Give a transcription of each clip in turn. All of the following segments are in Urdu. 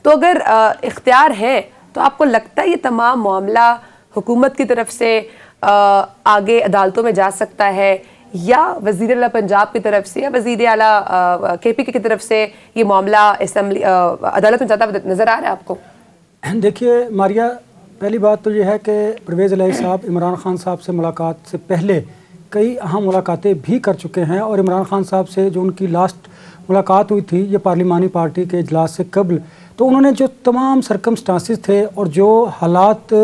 تو اگر اختیار ہے تو آپ کو لگتا ہے یہ تمام معاملہ حکومت کی طرف سے آگے عدالتوں میں جا سکتا ہے، یا وزیر اعلیٰ پنجاب کی طرف سے یا وزیر اعلیٰ کے پی کے کی طرف سے یہ معاملہ اسمبلی عدالت میں جاتا نظر آ رہا ہے آپ کو؟ دیکھیے ماریہ، پہلی بات تو یہ ہے کہ پرویز الہی صاحب عمران خان صاحب سے ملاقات سے پہلے کئی اہم ملاقاتیں بھی کر چکے ہیں، اور عمران خان صاحب سے جو ان کی لاسٹ ملاقات ہوئی تھی یہ پارلیمانی پارٹی کے اجلاس سے قبل، تو انہوں نے جو تمام سرکمسٹانسز تھے اور جو حالات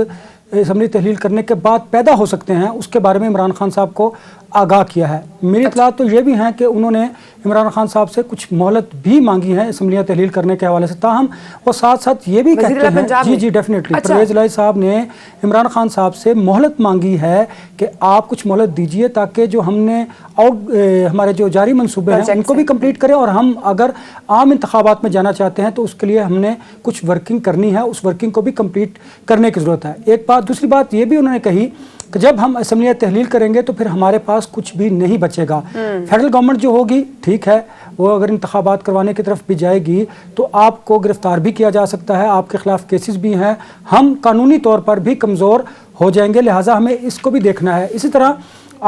اسمبلی تحلیل کرنے کے بعد پیدا ہو سکتے ہیں اس کے بارے میں عمران خان صاحب کو آگاہ کیا ہے۔ میری اطلاعات تو یہ بھی ہیں کہ انہوں نے عمران خان صاحب سے کچھ مہلت بھی مانگی ہے اسمبلیاں تحلیل کرنے کے حوالے سے، تاہم وہ ساتھ ساتھ یہ بھی کہتے ہیں جی ڈیفینیٹلی پرویز الہی صاحب نے عمران خان صاحب سے مہلت مانگی ہے کہ آپ کچھ مہلت دیجئے تاکہ جو ہم نے ہمارے جو جاری منصوبے ہیں ان کو بھی کمپلیٹ کریں، اور ہم اگر عام انتخابات میں جانا چاہتے ہیں تو اس کے لیے ہم نے کچھ ورکنگ کرنی ہے، اس ورکنگ کو بھی کمپلیٹ کرنے کی ضرورت ہے۔ ایک بات، دوسری بات یہ بھی انہوں نے کہی کہ جب ہم اسمبلیاں تحلیل کریں گے تو پھر ہمارے پاس کچھ بھی نہیں بچے گا۔ فیڈرل گورنمنٹ جو ہوگی ٹھیک ہے، وہ اگر انتخابات کروانے کی طرف بھی جائے گی تو آپ کو گرفتار بھی کیا جا سکتا ہے، آپ کے خلاف کیسز بھی ہیں، ہم قانونی طور پر بھی کمزور ہو جائیں گے، لہٰذا ہمیں اس کو بھی دیکھنا ہے۔ اسی طرح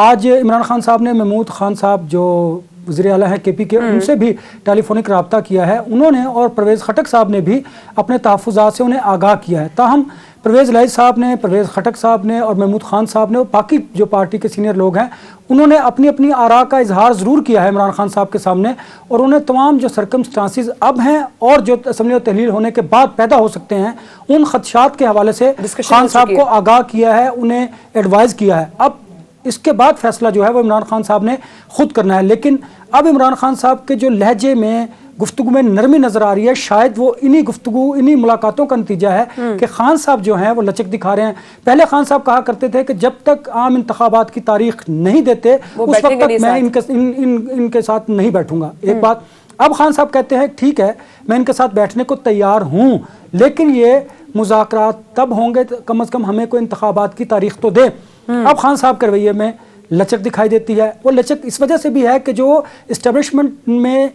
آج عمران خان صاحب نے محمود خان صاحب جو وزیر اعلیٰ ہیں کے پی کے، ان سے بھی ٹیلی فونک رابطہ کیا ہے انہوں نے، اور پرویز خٹک صاحب نے بھی اپنے تحفظات سے انہیں آگاہ کیا ہے۔ تاہم پرویز الہی صاحب نے، پرویز خٹک صاحب نے اور محمود خان صاحب نے اور باقی جو پارٹی کے سینئر لوگ ہیں انہوں نے اپنی اپنی آراء کا اظہار ضرور کیا ہے عمران خان صاحب کے سامنے، اور انہیں تمام جو سرکمسٹانسز اب ہیں اور جو اسمبلی تحلیل ہونے کے بعد پیدا ہو سکتے ہیں ان خدشات کے حوالے سے خان صاحب کو آگاہ کیا ہے، انہیں ایڈوائز کیا ہے۔ اب اس کے بعد فیصلہ جو ہے وہ عمران خان صاحب نے خود کرنا ہے، لیکن اب عمران خان صاحب کے جو لہجے میں گفتگو میں نرمی نظر آ رہی ہے، شاید وہ انہی گفتگو انہی ملاقاتوں کا نتیجہ ہے کہ خان صاحب جو ہیں وہ لچک دکھا رہے ہیں۔ پہلے خان صاحب کہا کرتے تھے کہ جب تک عام انتخابات کی تاریخ نہیں دیتے اس وقت تک میں ان کے ساتھ نہیں بیٹھوں گا، ایک بات۔ اب خان صاحب کہتے ہیں ٹھیک ہے میں ان کے ساتھ بیٹھنے کو تیار ہوں، لیکن یہ مذاکرات تب ہوں گے کم از کم ہمیں کوئی انتخابات کی تاریخ تو دے۔ اب خان صاحب کے رویے میں لچک دکھائی دیتی ہے، وہ لچک اس وجہ سے بھی ہے کہ جو اسٹیبلشمنٹ میں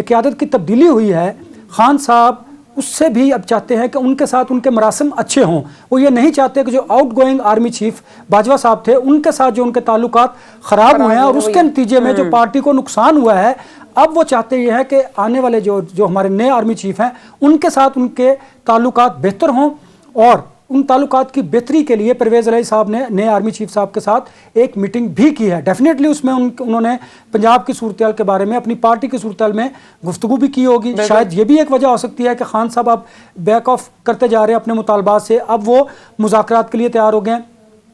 قیادت کی تبدیلی ہوئی ہے، خان صاحب اس سے بھی اب چاہتے ہیں کہ ان کے ساتھ ان کے مراسم اچھے ہوں۔ وہ یہ نہیں چاہتے کہ جو out going army chief Bajwa صاحب تھے ان کے ساتھ جو ان کے تعلقات خراب ہوئے ہیں اور اس کے نتیجے میں جو پارٹی کو نقصان ہوا ہے، اب وہ چاہتے یہ ہے کہ آنے والے جو ہمارے نئے آرمی چیف ہیں ان کے ساتھ ان کے تعلقات بہتر ہوں، اور ان تعلقات کی بہتری کے لیے پرویز الہی صاحب نے نئے آرمی چیف صاحب کے ساتھ ایک میٹنگ بھی کی ہے۔ ڈیفینیٹلی اس میں انہوں نے پنجاب کی صورتحال کے بارے میں، اپنی پارٹی کی صورتحال میں گفتگو بھی کی ہوگی۔ شاید یہ بھی ایک وجہ ہو سکتی ہے کہ خان صاحب اب بیک آف کرتے جا رہے ہیں اپنے مطالبات سے، اب وہ مذاکرات کے لیے تیار ہو گئے ہیں۔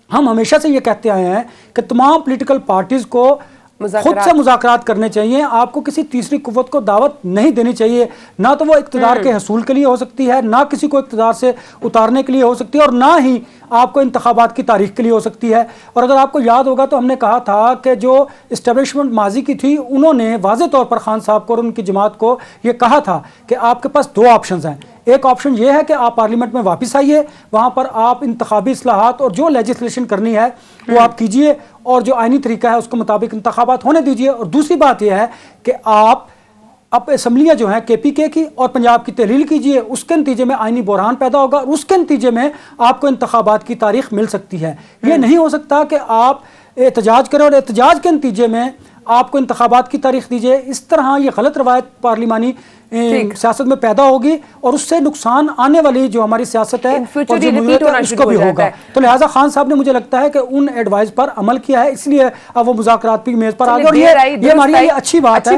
ہم ہمیشہ سے یہ کہتے آئے ہیں کہ تمام پولیٹیکل پارٹیز کو خود سے مذاکرات کرنے چاہیے، آپ کو کسی تیسری قوت کو دعوت نہیں دینی چاہیے، نہ تو وہ اقتدار کے حصول کے لیے ہو سکتی ہے، نہ کسی کو اقتدار سے اتارنے کے لیے ہو سکتی ہے، اور نہ ہی آپ کو انتخابات کی تاریخ کے لیے ہو سکتی ہے۔ اور اگر آپ کو یاد ہوگا تو ہم نے کہا تھا کہ جو اسٹیبلشمنٹ ماضی کی تھی انہوں نے واضح طور پر خان صاحب کو اور ان کی جماعت کو یہ کہا تھا کہ آپ کے پاس دو آپشنز ہیں، ایک آپشن یہ ہے کہ آپ پارلیمنٹ میں واپس آئیے، وہاں پر آپ انتخابی اصلاحات اور جو لیجسلیشن کرنی ہے وہ آپ کیجئے، اور جو آئینی طریقہ ہے اس کے مطابق انتخابات ہونے دیجئے، اور دوسری بات یہ ہے کہ آپ اب اسمبلیاں جو ہیں کے پی کے کی اور پنجاب کی تحلیل کیجئے، اس کے نتیجے میں آئینی بحران پیدا ہوگا اور اس کے نتیجے میں آپ کو انتخابات کی تاریخ مل سکتی ہے۔ یہ نہیں ہو سکتا کہ آپ احتجاج کریں اور احتجاج کے نتیجے میں آپ کو انتخابات کی تاریخ دیجئے، اس طرح یہ غلط روایت پارلیمانی سیاست میں پیدا ہوگی اور اس سے نقصان آنے والی جو ہماری سیاست ہے اور جمہوریت ہے اس کو بھی ہوگا۔ تو لہٰذا خان صاحب نے مجھے لگتا ہے کہ ان ایڈوائز پر عمل کیا ہے، اس لیے اب وہ مذاکرات بھی میز پر آ گئے، اور یہ ہماری لیے اچھی بات ہے۔